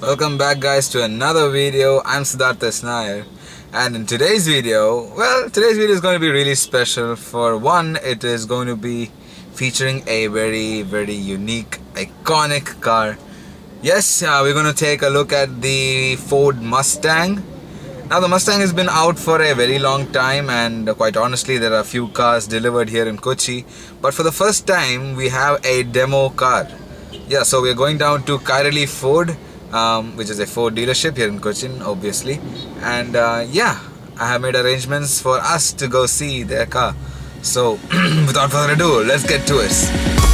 Welcome back guys to another video. I'm Siddhartha Nair, and in today's video, today's video is going to be really special. For one, it is going to be featuring a very unique, iconic car. Yes, we're going to take a look at the Ford Mustang. Now the Mustang has been out for a very long time, and quite honestly there are few cars delivered here in Kochi, but for the first time we have a demo car. Yeah, so we're going down to Kairali Ford, which is a Ford dealership here in Cochin, obviously. And yeah, I have made arrangements for us to go see their car. So without further ado, let's get to it.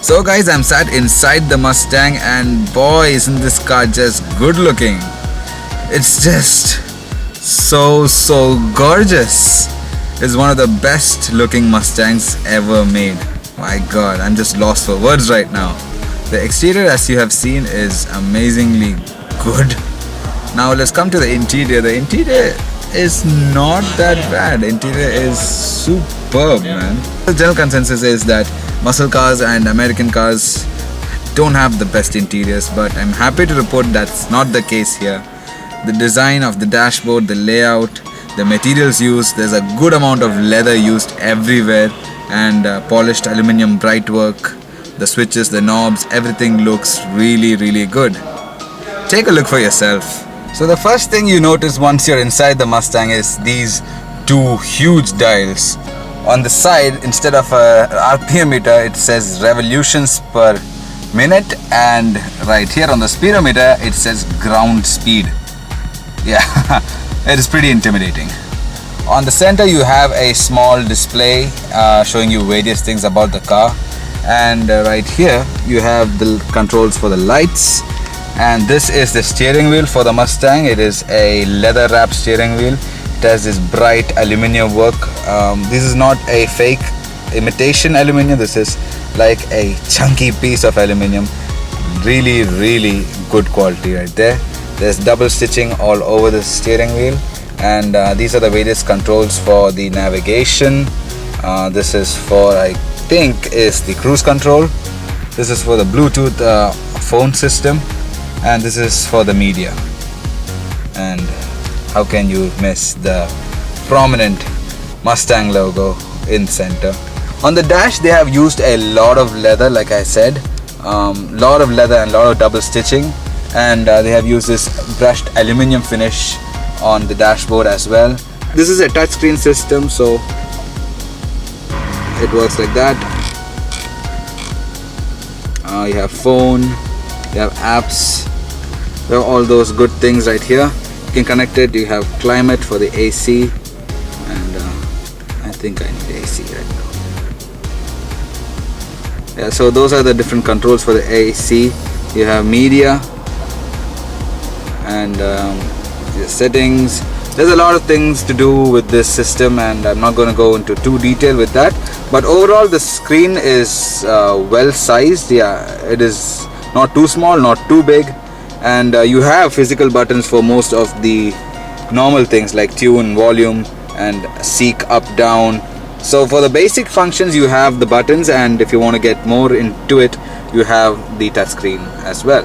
So guys, I'm sat inside the Mustang, and boy isn't this car just good looking. It's just so gorgeous. It's one of the best looking Mustangs ever made. My god, I'm just lost for words right now. The exterior, as you have seen, is amazingly good. Now let's come to the interior. The interior is not that bad. Interior is superb, man. The general consensus is that muscle cars and American cars don't have the best interiors, but I'm happy to report that's not the case here. The design of the dashboard, the layout, the materials used, there's a good amount of leather used everywhere, and polished aluminium brightwork, the switches, the knobs, everything looks really good. Take a look for yourself. So the first thing you notice once you're inside the Mustang is these two huge dials. On the side, instead of a RPM meter, it says revolutions per minute, and right here on the speedometer it says ground speed. Yeah, it is pretty intimidating. On the center you have a small display showing you various things about the car, and right here you have the controls for the lights, and this is the steering wheel for the Mustang. It is a leather wrapped steering wheel. It has this bright aluminium work. This is not a fake imitation aluminium. This is like a chunky piece of aluminium. Really good quality right there. There's double stitching all over the steering wheel, and these are the various controls for the navigation. This is for, I think, is the cruise control. This is for the Bluetooth phone system, and this is for the media. And how can you miss the prominent Mustang logo in center? On the dash they have used a lot of leather, like I said, lot of leather and lot of double stitching, and they have used this brushed aluminium finish on the dashboard as well. This is a touchscreen system, so it works like that. You have phone, you have apps, you have all those good things right here. You can connect it. You have climate for the AC, and I think I need AC right now. Yeah, so those are the different controls for the AC. You have media and the settings. There's a lot of things to do with this system, and I'm not going to go into too detail with that, but overall the screen is well sized. Yeah, it is not too small, not too big. And you have physical buttons for most of the normal things like tune, volume, and seek up, down. So for the basic functions you have the buttons, and if you want to get more into it you have the touchscreen as well.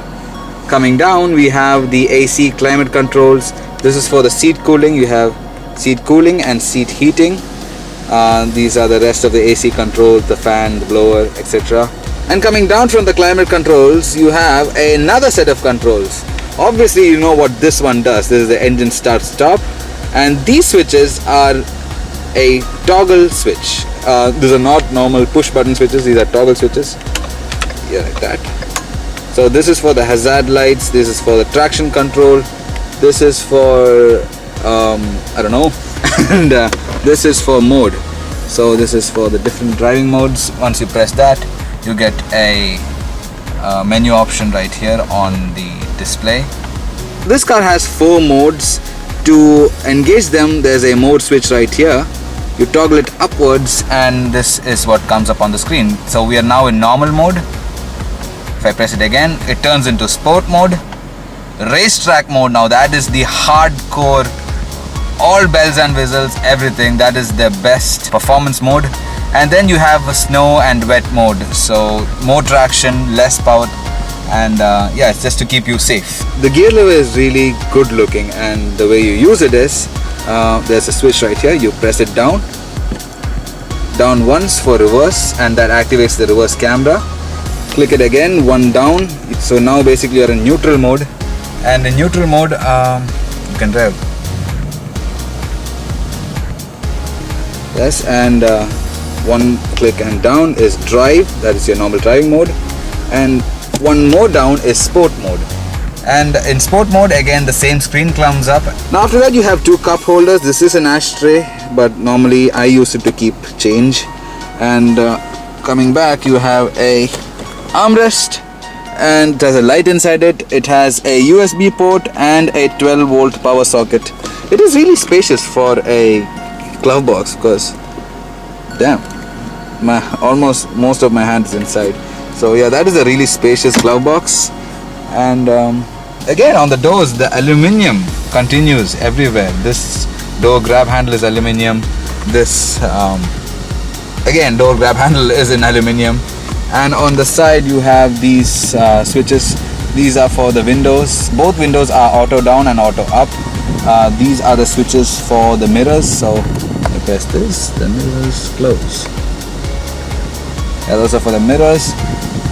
Coming down, we have the AC climate controls. This is for the seat cooling. You have seat cooling and seat heating. These are the rest of the AC controls, the fan, the blower, etc. And coming down from the climate controls, you have another set of controls. Obviously, you know what this one does. This is the engine start stop, and these switches are a toggle switch. These are not normal push button switches. These are toggle switches. Yeah, like that. So this is for the hazard lights. This is for the traction control. This is for I don't know. And this is for mode. So this is for the different driving modes. Once you press that, you get a menu option right here on the display. This car has 4 modes. To engage them, there's a mode switch right here. You toggle it upwards and this is what comes up on the screen. So we are now in normal mode. If I press it again, it turns into sport mode. Racetrack mode, now that is the hardcore, all bells and whistles, everything. That is the best performance mode. And then you have a snow and wet mode. So more traction, less power, and yeah, it's just to keep you safe. The gear lever is really good looking, and the way you use it is there's a switch right here. You press it down once for reverse, and that activates the reverse camera. Click it again, one down. So now basically you're in neutral mode, and in neutral mode you can drive. Yes, and one click and down is drive. That is your normal driving mode, and one more down is sport mode. And in sport mode, again the same screen comes up. Now after that you have 2 cup holders. This is an ashtray, but normally I use it to keep change. And coming back, you have a armrest, and it has a light inside it. It has a USB port and a 12-volt power socket. It is really spacious for a glove box, because damn, most of my hand is inside. So yeah, that is a really spacious glove box. And again, on the doors, the aluminium continues everywhere. This door grab handle is aluminium. This again, door grab handle is in aluminium. And on the side you have these switches. These are for the windows. Both windows are auto down and auto up. These are the switches for the mirrors. So I press this, the mirrors close. Yeah, those are for the mirrors.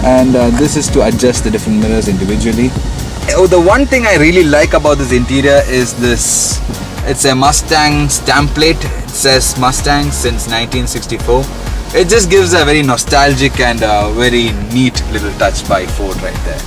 And this is to adjust the different mirrors individually. Oh, the one thing I really like about this interior is this. It's a Mustang stamp plate. It says Mustang since 1964. It just gives a very nostalgic and very neat little touch by Ford right there.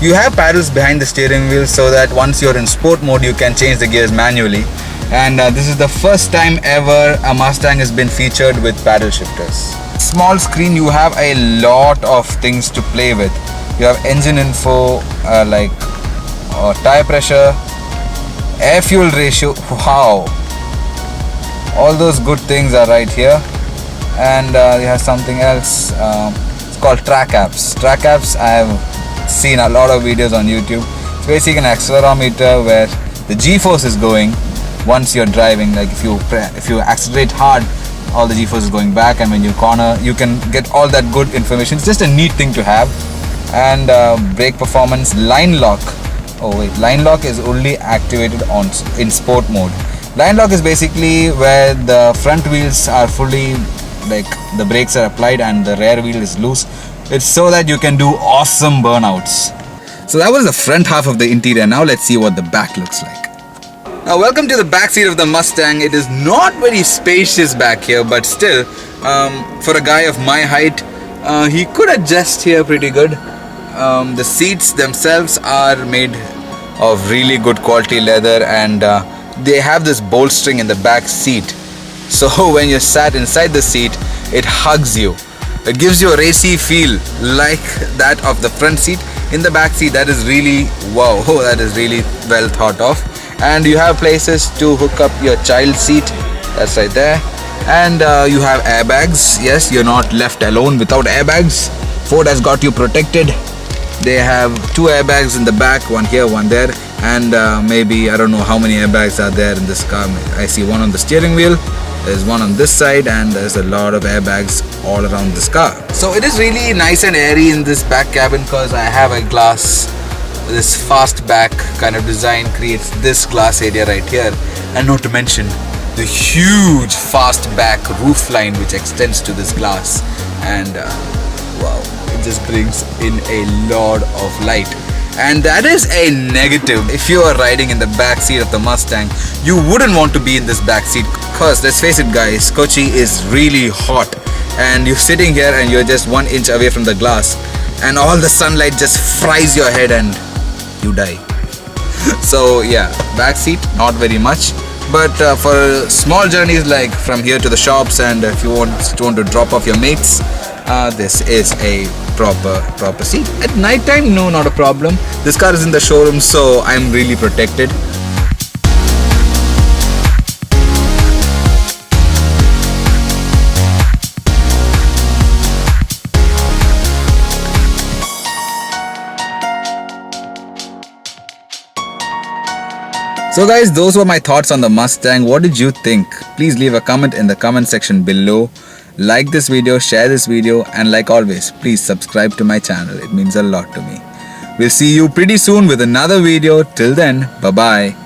You have paddles behind the steering wheel, so that once you're in sport mode you can change the gears manually. And this is the first time ever a Mustang has been featured with paddle shifters. Small screen, you have a lot of things to play with. You have engine info, like tire pressure, air fuel ratio. Wow, all those good things are right here. And you have something else. It's called track apps. Track apps, I have seen a lot of videos on YouTube. It's basically an accelerometer where the G-force is going once you're driving. Like if you accelerate hard, all the G-force is going back, and when you corner, you can get all that good information. It's just a neat thing to have. And brake performance, line lock. Oh wait, line lock is only activated in sport mode. Line lock is basically where the front wheels are fully, like the brakes are applied and the rear wheel is loose. It's so that you can do awesome burnouts. So that was the front half of the interior. Now let's see what the back looks like. Now welcome to the back seat of the Mustang. It is not very spacious back here, but still, for a guy of my height, he could adjust here pretty good. The seats themselves are made of really good quality leather, and they have this bolstering in the back seat. So when you're sat inside the seat, it hugs you. It gives you a racy feel like that of the front seat. In the back seat, that is really wow. Oh, that is really well thought of. And you have places to hook up your child seat. That's right there. And you have airbags. Yes, you're not left alone without airbags. Ford has got you protected. They have 2 airbags in the back, one here, one there, and maybe I don't know how many airbags are there in this car. I see one on the steering wheel, there's one on this side, and there's a lot of airbags all around this car. So it is really nice and airy in this back cabin because I have a glass this fast back kind of design creates this glass area right here, and not to mention the huge fast back roof line which extends to this glass, and wow, it just brings in a lot of light. And that is a negative. If you are riding in the back seat of the Mustang, you wouldn't want to be in this back seat, because let's face it guys, Kochi is really hot, and you're sitting here and you're just 1 inch away from the glass, and all the sunlight just fries your head and you die. So yeah, back seat not very much, but for small journeys like from here to the shops, and if you want to drop off your mates, this is a proper seat. At night time, no, not a problem. This car is in the showroom, so I'm really protected. So guys, those were my thoughts on the Mustang. What did you think? Please leave a comment in the comment section below. Like this video, share this video, and like always, please subscribe to my channel. It means a lot to me. We'll see you pretty soon with another video. Till then, bye bye.